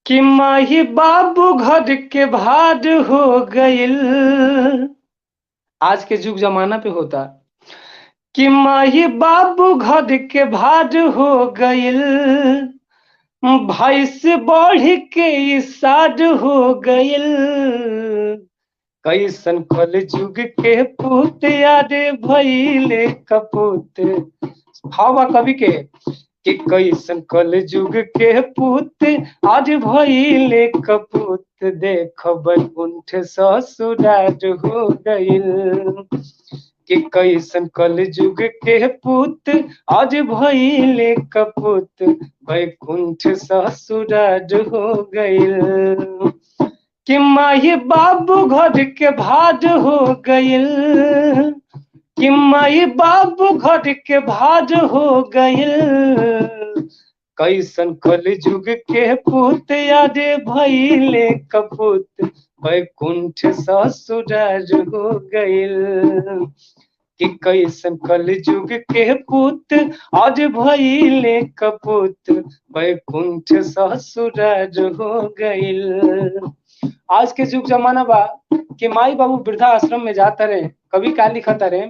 कि माही बाबू घर के भार हो गइल। आज के जुग जमाना पे होता कि माही बाबू घर के भार हो गइल। भाई से बढ़ के ई साध हो गइल। कैसन कल जुग के पूत याद भइले कपूत। भावा कवि के कि कैसन कल जुग के पूत आज भइले कपूत। देख बैकुंठ ससुरार हो गइल। कि कैसन कल जुग के पूत आज भइले कपूत। बैकुंठ ससुरार हो गइल। कि माही बाबू घर के भार हो गइल। कि माई बाबू घर के भार हो गइल। कैसन कल जुग के पूत याद भइले कपूत। बैकुंठ ससुरार हो गइल। कि कैसन कल जुग के पूत आज भइले कपूत। बैकुंठ ससुरार हो गइल। आज के जुग जमाना बा कि माई बाबू वृद्धा आश्रम में जाता रहे। कभी का लिखता रहे,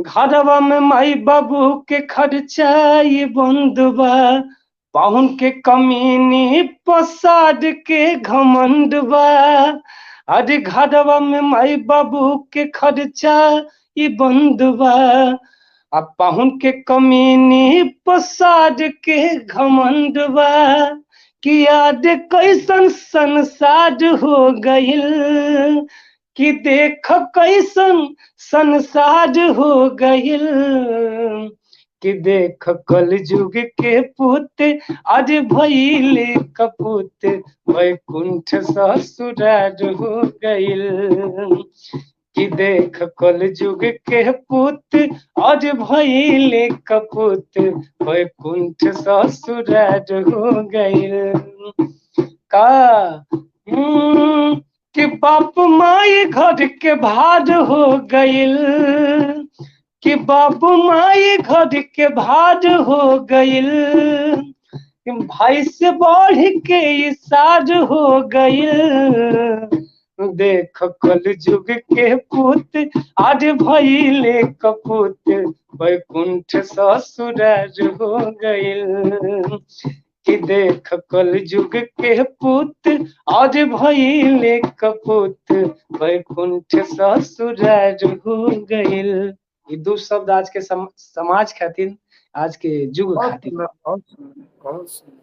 घरवा में माई बाबू के खर्चा ये बंद बा। पाहुन के कमीनी पसाद के घमंड बा। अरे घरवा में माई बाबू के खर्चा ये बंद बा। अब पाहुन के कमीनी पसाद के घमंड बा। कि याद कैसन संसार हो गइल। कि देख कैसन संसार हो गइल। कि देख कल जुग के पूत आज भइले कपूत। बैकुंठ ससुरार हो गइल। कि देख कल जुग के पूत आज भइले कपूत। बैकुंठ ससुरार हो गइल। का कि बाप माई घर के भार हो गइल। कि बाबू माई घर के भार हो गइल। भाई से बढ़ के ई साज हो गइल। देख कल जुग के पूत आज भइले कपूत। बैकुंठ ससुरार हो गइल। कि देख कल जुग के पूत आज भइले कपूत। बैकुंठ ससुरार हो गइल। ये दो शब्द आज के समाज खातिर, आज के जुग बहुत खातिर। सुंदर, बहुत सुंदर, बहुत सुंदर।